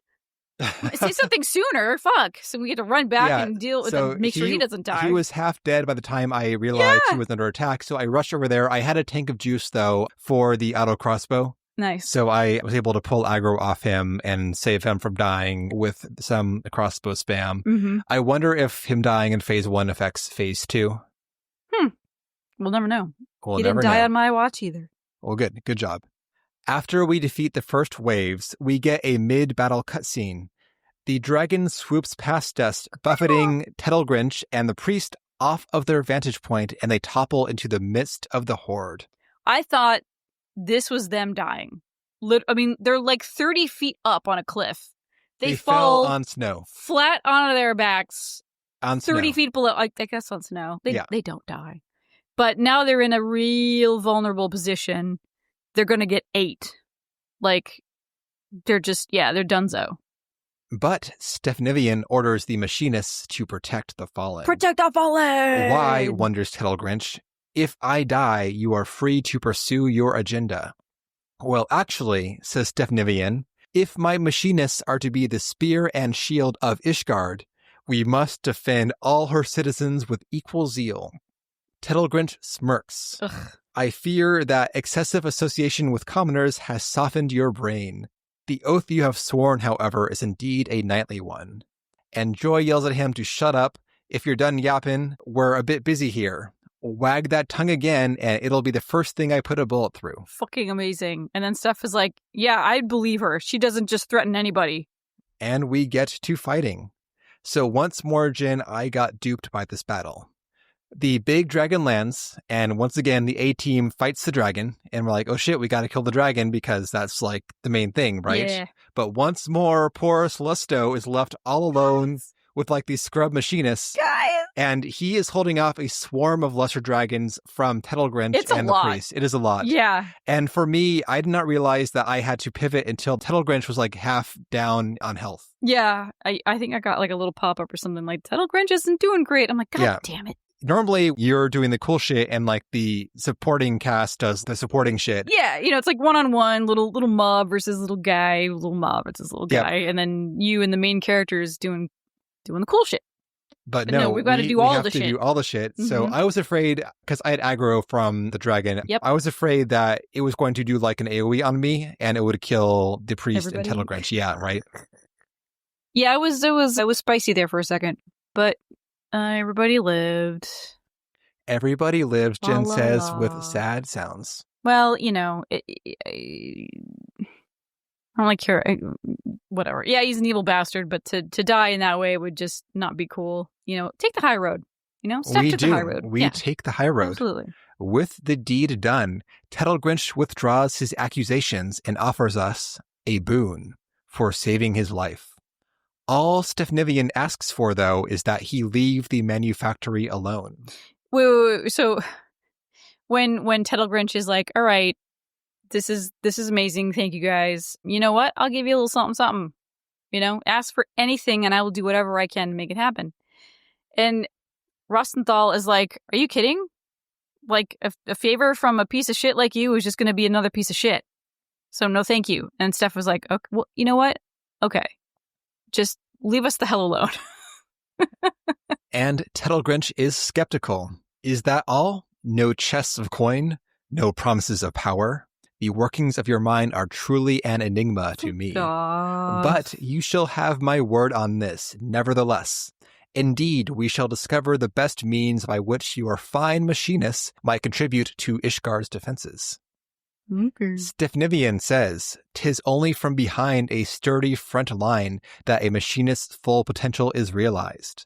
A: Say something sooner. Fuck. So we get to run back and deal with him, make sure he doesn't die.
B: He was half dead by the time I realized he was under attack, so I rushed over there. I had a tank of juice, though, for the auto crossbow.
A: Nice.
B: So I was able to pull aggro off him and save him from dying with some crossbow spam.
A: Mm-hmm.
B: I wonder if him dying in phase 1 affects phase 2.
A: We'll never know.
B: We'll
A: he didn't die on my watch either.
B: Well, good. Good job. After we defeat the first waves, we get a mid-battle cutscene. The dragon swoops past us, buffeting Tedalgrinche and the priest off of their vantage point, and they topple into the midst of the horde.
A: I thought this was them dying. I mean, they're like 30 feet up on a cliff. They
B: fall on snow.
A: Flat onto their backs.
B: On
A: 30
B: snow.
A: feet below, I guess on snow. They don't die. But now they're in a real vulnerable position. They're going to get 8. Like, they're donezo.
B: But Stefnivian orders the Machinists to protect the fallen.
A: Protect the fallen!
B: Why, wonders Tedalgrinche. If I die, you are free to pursue your agenda. Well, actually, says Stefnivian, if my Machinists are to be the spear and shield of Ishgard, we must defend all her citizens with equal zeal. Tedalgrinche smirks.
A: Ugh.
B: I fear that excessive association with commoners has softened your brain. The oath you have sworn, however, is indeed a knightly one. And Joy yells at him to shut up. If you're done yapping, we're a bit busy here. Wag that tongue again, and it'll be the first thing I put a bullet through.
A: Fucking amazing. And then Steph is like, yeah, I believe her. She doesn't just threaten anybody.
B: And we get to fighting. So once more, Jin, I got duped by this battle. The big dragon lands, and once again, the A-team fights the dragon, and we're like, oh shit, we gotta kill the dragon because that's like the main thing, right?
A: Yeah.
B: But once more, poor Celestial is left all alone with like these scrub machinists,
A: Guys!
B: and he is holding off a swarm of lesser dragons from Tedalgrinche and the priest. It is a lot.
A: Yeah.
B: And for me, I did not realize that I had to pivot until Tedalgrinche was like half down on health.
A: Yeah. I think I got like a little pop-up or something like, Tedalgrinche isn't doing great. I'm like, God damn it.
B: Normally, you're doing the cool shit, and like the supporting cast does the supporting shit.
A: Yeah, it's like one-on-one, little mob versus little guy, little mob versus little guy, and then you and the main characters doing the cool shit.
B: But no,
A: we've got to do all the shit.
B: Do all the shit. Mm-hmm. So I was afraid, because I had aggro from the dragon, I was afraid that it was going to do like an AoE on me, and it would kill the priest and Tedalgrinche. Yeah, right?
A: Yeah, it was spicy there for a second, but everybody lived.
B: Everybody lived, Jen says, with sad sounds.
A: Well, I don't like care. Whatever. Yeah, he's an evil bastard, but to die in that way would just not be cool. Take the high road. Step to the high road.
B: We take the high road.
A: Absolutely.
B: With the deed done, Tedalgrinche withdraws his accusations and offers us a boon for saving his life. All Stefnivian asks for, though, is that he leave the manufactory alone.
A: Wait. So when Tedalgrinche is like, all right, this is amazing. Thank you, guys. You know what? I'll give you a little something. Ask for anything and I will do whatever I can to make it happen. And Rostenthal is like, are you kidding? Like a favor from a piece of shit like you is just going to be another piece of shit. So no, thank you. And Steph was like, okay, well, you know what? Okay. Just leave us the hell alone.
B: And Tedalgrinche is skeptical. Is that all? No chests of coin? No promises of power? The workings of your mind are truly an enigma to me. But you shall have my word on this, nevertheless. Indeed, we shall discover the best means by which your fine machinists might contribute to Ishgar's defenses.
A: Okay.
B: Stefnivian says, 'tis only from behind a sturdy front line that a machinist's full potential is realized.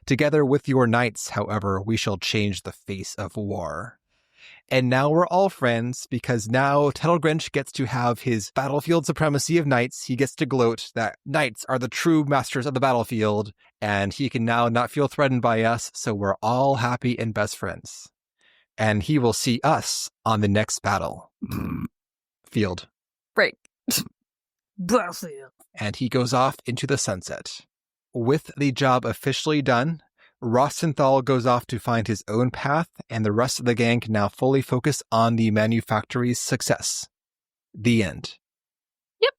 B: Together with your knights, however, we shall change the face of war. And now we're all friends, because now Tedalgrinche gets to have his battlefield supremacy of knights. He gets to gloat that knights are the true masters of the battlefield, and he can now not feel threatened by us, so we're all happy and best friends. And he will see us on the next battle. Field.
A: Right. Battlefield.
B: And he goes off into the sunset. With the job officially done, Rostenthal goes off to find his own path, and the rest of the gang can now fully focus on the manufactory's success. The end.
A: Yep.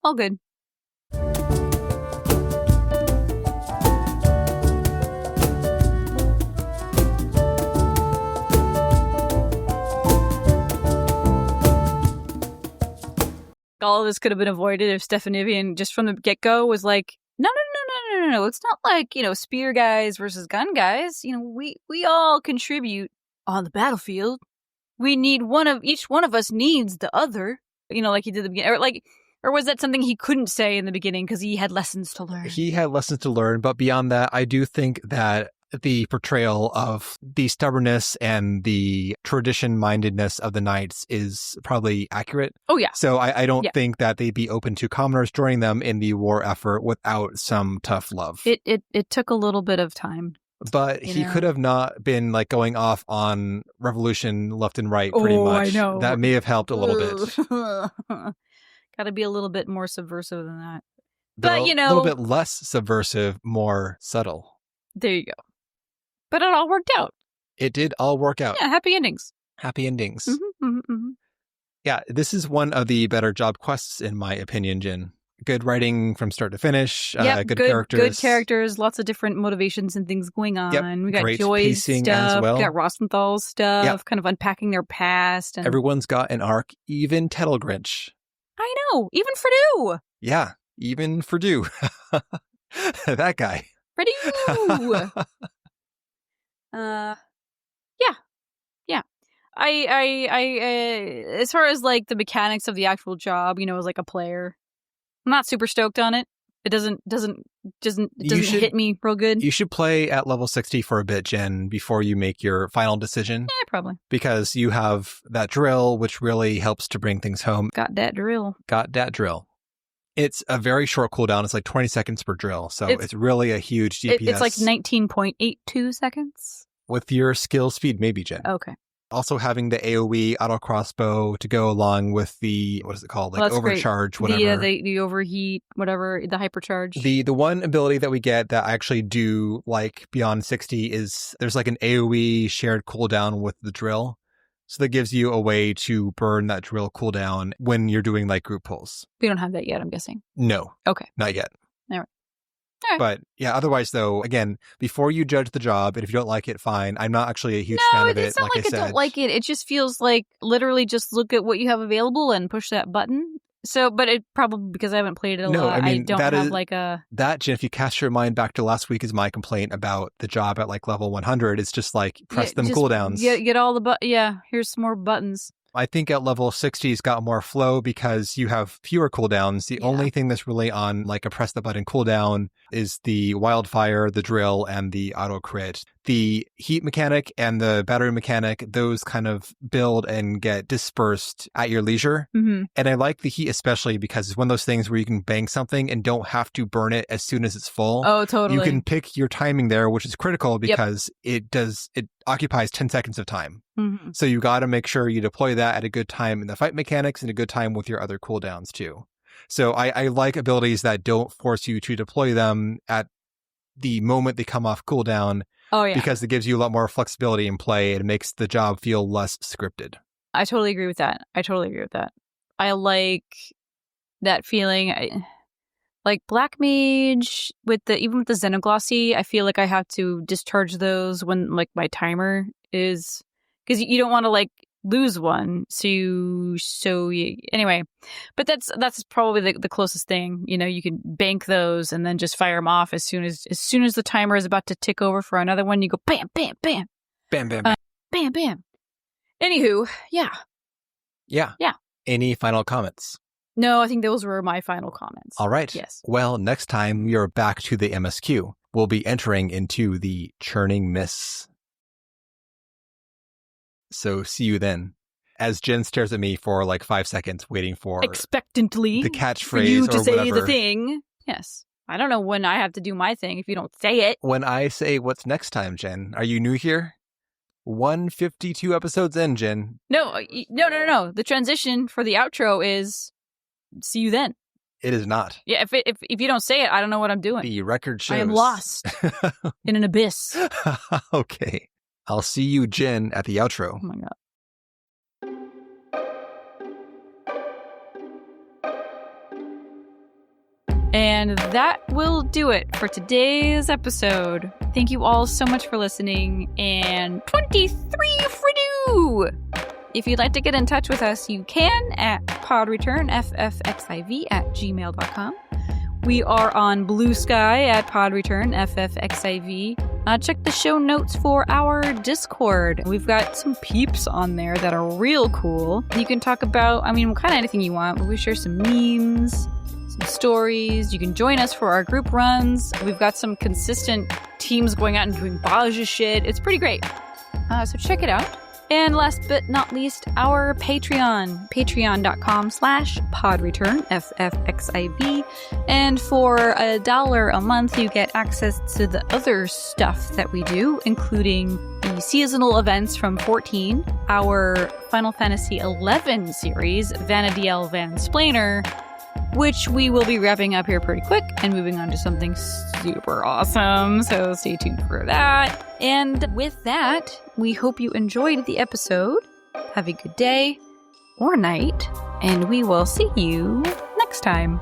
A: All good. All of this could have been avoided if Stefanivian just from the get-go was like, no. It's not like, spear guys versus gun guys. We all contribute on the battlefield. We need each one of us needs the other, like he did at the beginning. Or was that something he couldn't say in the beginning because he had lessons to learn?
B: He had lessons to learn, but beyond that, I do think that the portrayal of the stubbornness and the tradition-mindedness of the knights is probably accurate.
A: Oh, yeah.
B: So I don't think that they'd be open to commoners joining them in the war effort without some tough love.
A: It took a little bit of time.
B: But he could have not been like going off on revolution left and right pretty much.
A: I know.
B: That may have helped a little bit.
A: Got to be a little bit more subversive than that.
B: But, a little bit less subversive, more subtle.
A: There you go. But it all worked out.
B: It did all work out.
A: Yeah, happy endings.
B: Happy endings.
A: Mm-hmm.
B: Yeah, this is one of the better job quests, in my opinion, Jin. Good writing from start to finish. Good characters.
A: Good characters. Lots of different motivations and things going on.
B: Yep,
A: we got
B: great
A: Joy's
B: pacing
A: stuff.
B: as well.
A: We got Rostenthal's stuff. Kind of unpacking their past. And...
B: Everyone's got an arc, even Tedalgrinche.
A: I know. Even Fredu.
B: Yeah, even Fredu. That guy.
A: Fredu. Yeah. I as far as like the mechanics of the actual job, as like a player, I'm not super stoked on it. It doesn't hit me real good.
B: You should play at level 60 for a bit, Jen, before you make your final decision.
A: Yeah, probably.
B: Because you have that drill, which really helps to bring things home.
A: Got that drill.
B: It's a very short cooldown. It's like 20 seconds per drill. So it's really a huge DPS.
A: It's like 19.82 seconds.
B: With your skill speed, maybe, Jen.
A: Okay.
B: Also having the AoE auto crossbow to go along with the, what is it called? Like overcharge,
A: great.
B: whatever.
A: The overheat, whatever, the hypercharge.
B: The one ability that we get that I actually do like beyond 60 is there's like an AoE shared cooldown with the drill. So that gives you a way to burn that drill cooldown when you're doing like group pulls.
A: We don't have that yet, I'm guessing.
B: No.
A: Okay.
B: Not yet.
A: All right.
B: But yeah, otherwise though, again, before you judge the job, and if you don't like it, fine. I'm not actually a huge fan of it.
A: It's not like I don't like it. It just feels like literally just look at what you have available and push that button. So, but it probably, because I haven't played it a lot, I don't have like a...
B: That, Jen, if you cast your mind back to last week is my complaint about the job at like level 100. It's just like, press them cooldowns.
A: Get all the, here's some more buttons.
B: I think at level 60 it's got more flow because you have fewer cooldowns. The only thing that's really on like a press the button cooldown is the wildfire, the drill, and the auto crit. The heat mechanic and the battery mechanic, those kind of build and get dispersed at your leisure.
A: Mm-hmm.
B: And I like the heat especially because it's one of those things where you can bang something and don't have to burn it as soon as it's full.
A: Oh, totally.
B: You can pick your timing there, which is critical because it occupies 10 seconds of time.
A: Mm-hmm.
B: So you got to make sure you deploy that at a good time in the fight mechanics and a good time with your other cooldowns too. So I like abilities that don't force you to deploy them at the moment they come off cooldown.
A: Oh, yeah.
B: Because it gives you a lot more flexibility in play and it makes the job feel less scripted.
A: I totally agree with that. I like that feeling. Like Black Mage even with the Xenoglossy, I feel like I have to discharge those when like my timer is, because you don't want to like lose one. Anyway, but that's probably the closest thing. You know, you can bank those and then just fire them off as soon as the timer is about to tick over for another one. You go bam, bam, bam,
B: bam, bam, bam,
A: bam, bam. Anywho, yeah.
B: Any final comments?
A: No, I think those were my final comments.
B: All right.
A: Yes.
B: Well, next time we are back to the MSQ. We'll be entering into the Churning Mists. So see you then. As Jen stares at me for like 5 seconds, waiting for
A: expectantly
B: the catchphrase
A: for you to
B: or
A: say
B: whatever.
A: The thing. Yes. I don't know when I have to do my thing if you don't say it.
B: When I say what's next time, Jen, are you new here? 152 episodes in, Jen.
A: No. The transition for the outro is see you then.
B: It is not.
A: Yeah, if you don't say it, I don't know what I'm doing.
B: The record shows.
A: I am lost in an abyss.
B: Okay. I'll see you, Jen, at the outro.
A: Oh my god. And that will do it for today's episode. Thank you all so much for listening. And 23 for new! If you'd like to get in touch with us, you can at podreturnffxiv@gmail.com. We are on Blue Sky at podreturnffxiv. Check the show notes for our Discord. We've got some peeps on there that are real cool. You can talk about, kind of anything you want, but we share some memes, some stories. You can join us for our group runs. We've got some consistent teams going out and doing Baja shit. It's pretty great. So check it out. And last but not least, our Patreon, patreon.com/podreturnffxiv. And for $1 a month, you get access to the other stuff that we do, including the seasonal events from 14, our Final Fantasy XI series, Vanadiel Van Splainer, which we will be wrapping up here pretty quick and moving on to something super awesome. So stay tuned for that. And with that, we hope you enjoyed the episode. Have a good day or night, and we will see you next time.